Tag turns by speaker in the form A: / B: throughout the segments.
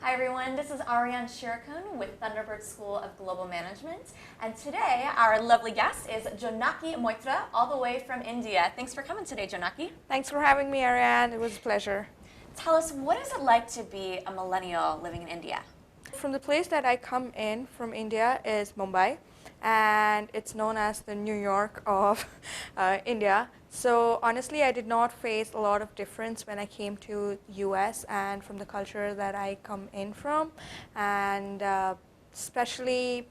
A: Hi everyone, this is Arian Shirakhoon with Thunderbird School of Global Management, and today our lovely guest is Jonaki Moitra, all the way from India. Thanks for coming today, Jonaki.
B: Thanks for having me, Ariane. It was a pleasure.
A: Tell us, what is it like to be a millennial living in India?
B: From the place that I come in from India is Mumbai, and it's known as the New York of India. So honestly, I did not face a lot of difference when I came to US and from the culture that I come in from, and especially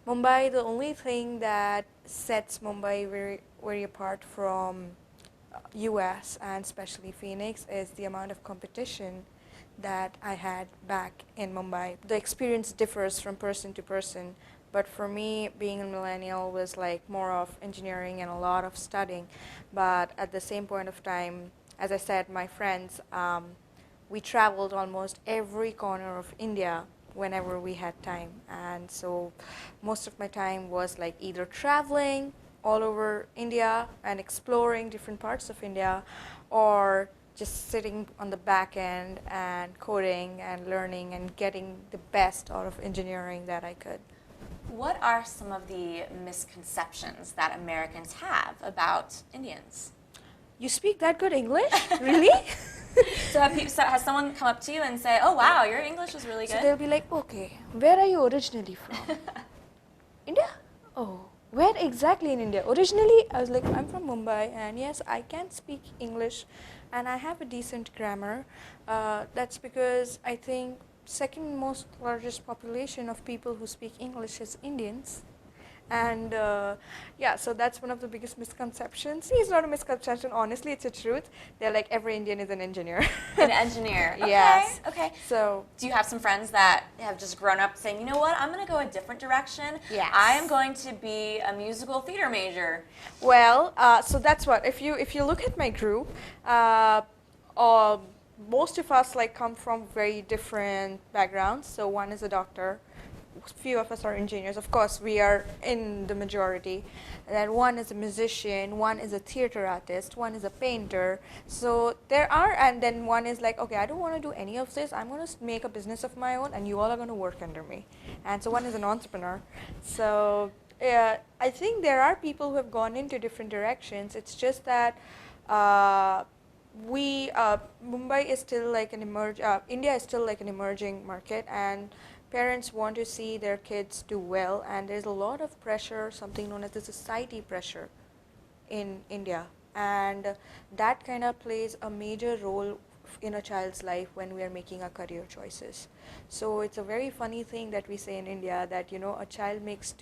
B: Mumbai. The only thing that sets Mumbai very apart from US and especially Phoenix is the amount of competition that I had back in Mumbai. The experience differs from person to person, but for me, being a millennial was like more of engineering and a lot of studying. But at the same point of time, as I said, my friends, we traveled almost every corner of India whenever we had time. And so most of my time was like either traveling all over India and exploring different parts of India, or just sitting on the back end and coding and learning and getting the best out of engineering that I could.
A: What are some of the misconceptions that Americans have about Indians?
B: You speak that good English? Really?
A: So has someone come up to you and say, oh wow, your English is really good?
B: So they'll be like, okay, where are you originally from? India? Oh, where exactly in India? Originally, I was like, I'm from Mumbai, and yes, I can speak English, and I have a decent grammar. That's because I think second most largest population of people who speak English is Indians. And yeah, so that's one of the biggest misconceptions. See, it's not a misconception, honestly, it's a truth. They're like, every Indian is an engineer.
A: An engineer. Okay,
B: Yes.
A: okay.
B: So,
A: do you have some friends that have just grown up saying, you know what, I'm going to go a different direction.
B: Yes.
A: I am going to be a musical theater major.
B: well, so that's what. If you look at my group, most of us like come from very different backgrounds. So one is a doctor. Few of us are engineers. Of course, we are in the majority. And then one is a musician, one is a theater artist, one is a painter. So there are, and then one is like, okay, I don't want to do any of this. I'm going to make a business of my own, and you all are going to work under me. And so one is an entrepreneur. So I think there are people who have gone into different directions. It's just that Mumbai is still like an India is still like an emerging market, and parents want to see their kids do well, and there's a lot of pressure, something known as the society pressure in India, and that kind of plays a major role in a child's life when we are making our career choices. So it's a very funny thing that we say in India, that a child makes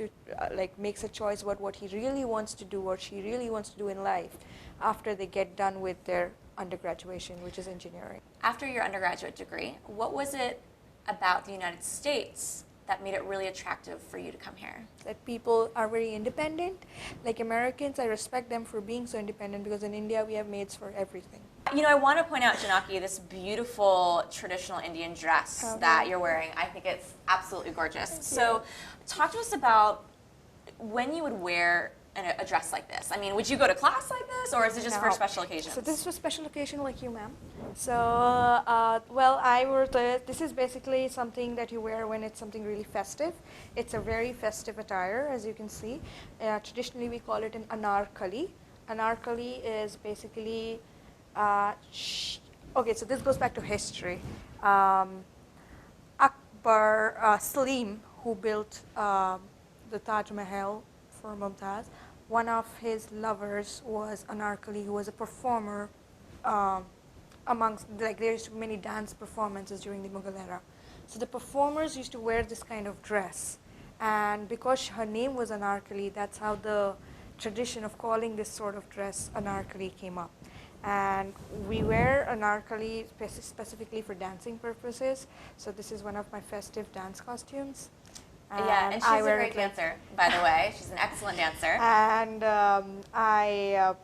B: a choice about what he really wants to do or she really wants to do in life after they get done with their undergraduation, which is engineering.
A: After your undergraduate degree, what was it about the United States that made it really attractive for you to come here?
B: That people are very independent. Like Americans, I respect them for being so independent, because in India we have maids for everything.
A: I want to point out, Jonaki, this beautiful traditional Indian dress that you're wearing. I think it's absolutely gorgeous. So talk to us about when you would wear a dress like this. I mean, would you go to class like this, or is it just for special occasions?
B: So this is for special occasion like you, ma'am. So, this is basically something that you wear when it's something really festive. It's a very festive attire, as you can see. Traditionally, we call it an anarkali. Anarkali is basically, okay, so this goes back to history. Akbar, Salim, who built the Taj Mahal for Mumtaz, one of his lovers was Anarkali, who was a performer amongst, like, there used to be many dance performances during the Mughal era. So the performers used to wear this kind of dress, and because her name was Anarkali, that's how the tradition of calling this sort of dress Anarkali came up. And we wear Anarkali specifically for dancing purposes. So this is one of my festive dance costumes.
A: Yeah, and she's a great dancer, by the way. She's an excellent dancer.
B: And I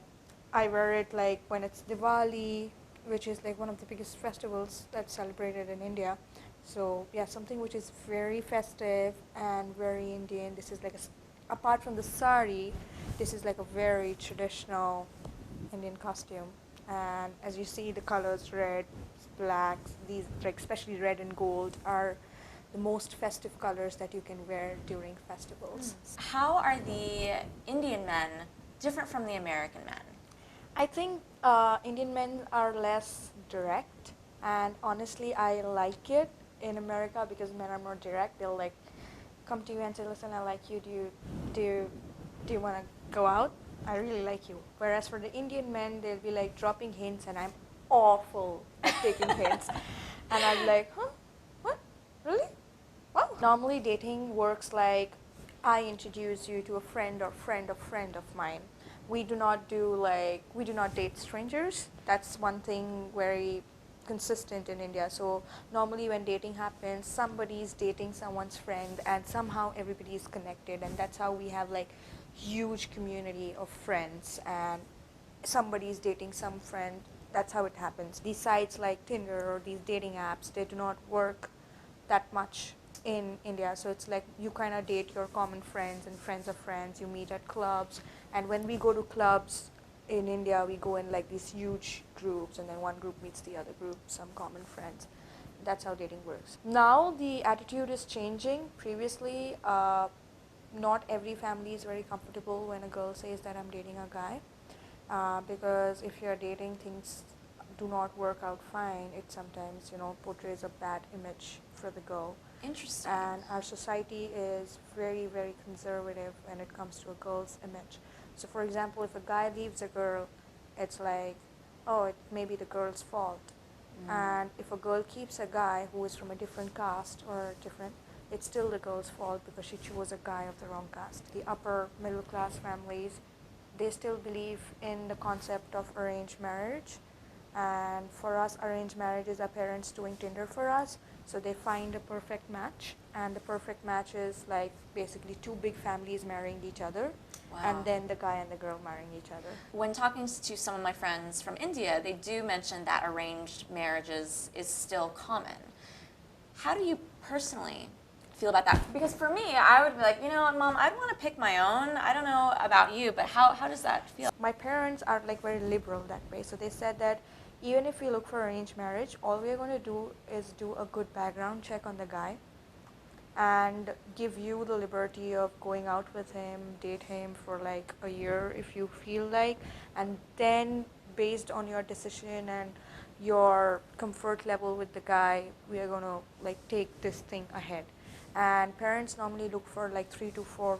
B: wear it like when it's Diwali, which is like one of the biggest festivals that's celebrated in India. So yeah, something which is very festive and very Indian. This is like apart from the sari, this is like a very traditional Indian costume. And as you see, the colors red, blacks, these like especially red and gold are the most festive colors that you can wear during festivals.
A: How are the Indian men different from the American men?
B: I think Indian men are less direct, and honestly, I like it in America because men are more direct. They'll like come to you and say, "Listen, I like you. Do you want to go out? I really like you." Whereas for the Indian men, they'll be like dropping hints, and I'm awful at taking hints, and I'm like, "Huh? What? Really? Wow." Normally, dating works like I introduce you to a friend or friend of friend of mine. We do not date strangers. That's one thing very consistent in India. So normally when dating happens, somebody is dating someone's friend and somehow everybody is connected, and that's how we have like huge community of friends, and somebody is dating some friend. That's how it happens. These sites like Tinder or these dating apps, they do not work that much in India. So it's like you kind of date your common friends and friends of friends. You meet at clubs, and when we go to clubs in India, we go in like these huge groups, and then one group meets the other group, some common friends. That's how dating works. Now the attitude is changing. Previously, not every family is very comfortable when a girl says that I'm dating a guy, because if you're dating, things do not work out fine. It sometimes, portrays a bad image for the girl.
A: Interesting.
B: And our society is very, very conservative when it comes to a girl's image. So for example, if a guy leaves a girl, it's like, oh, it may be the girl's fault. And if a girl keeps a guy who is from a different caste or different, it's still the girl's fault because she chose a guy of the wrong caste. The upper middle class families, they still believe in the concept of arranged marriage. And for us, arranged marriage is our parents doing Tinder for us. So they find a perfect match, and the perfect match is like basically two big families marrying each other.
A: Wow.
B: And then the guy and the girl marrying each other.
A: When talking to some of my friends from India, they do mention that arranged marriages is still common. How do you personally feel about that? Because for me, I would be like, you know what, Mom, I'd want to pick my own. I don't know about you, but how does that feel?
B: My parents are like very liberal that way. So they said that even if we look for arranged marriage, all we're going to do is do a good background check on the guy and give you the liberty of going out with him, date him for like a year if you feel like, and then based on your decision and your comfort level with the guy, we are going to like take this thing ahead. And parents normally look for like 3 to 4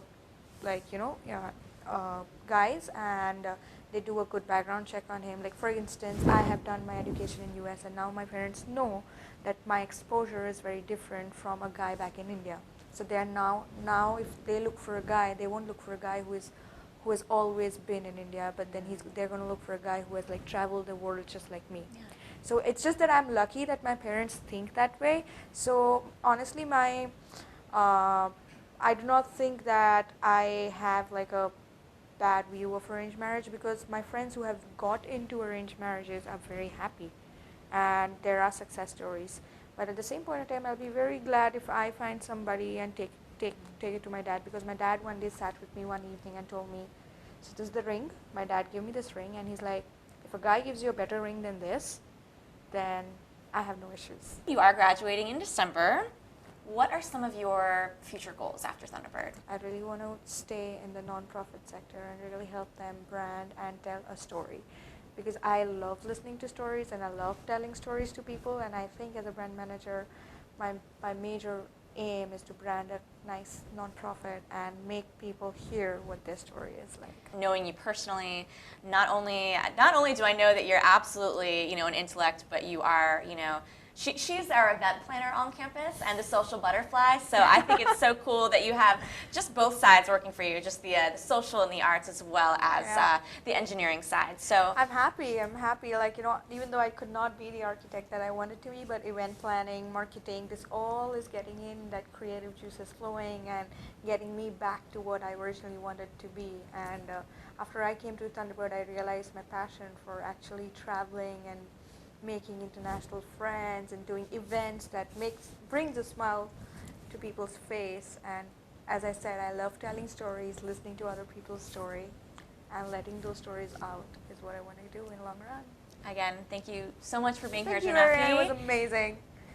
B: guys, and they do a good background check on him. Like for instance, I have done my education in US, and now my parents know that my exposure is very different from a guy back in India. So they are now if they look for a guy, they won't look for a guy who has always been in India, but then they're going to look for a guy who has like traveled the world just like me.
A: Yeah.
B: So it's just that I'm lucky that my parents think that way. So honestly, I do not think that I have like a bad view of arranged marriage, because my friends who have got into arranged marriages are very happy, and there are success stories. But at the same point in time, I'll be very glad if I find somebody and take it to my dad, because my dad one day sat with me one evening and told me, so this is the ring. My dad gave me this ring, and he's like, if a guy gives you a better ring than this, then I have no issues.
A: You are graduating in December. What are some of your future goals after Thunderbird?
B: I really want to stay in the nonprofit sector and really help them brand and tell a story, because I love listening to stories and I love telling stories to people. And I think as a brand manager, my major aim is to brand a nice nonprofit and make people hear what their story is like.
A: Knowing you personally, not only do I know that you're absolutely, an intellect, but you are, she's our event planner on campus and the social butterfly. So I think it's so cool that you have just both sides working for you, just the social and the arts as well as the engineering side. So
B: I'm happy. Like, even though I could not be the architect that I wanted to be, but event planning, marketing, this all is getting in, that creative juice is flowing and getting me back to what I originally wanted to be. And after I came to Thunderbird, I realized my passion for actually traveling and making international friends and doing events that brings a smile to people's face. And as I said, I love telling stories, listening to other people's story, and letting those stories out is what I want to do in the long run.
A: Again, thank you so much for being
B: Thank
A: here,
B: you,
A: Jonaki.
B: Arian. It was amazing.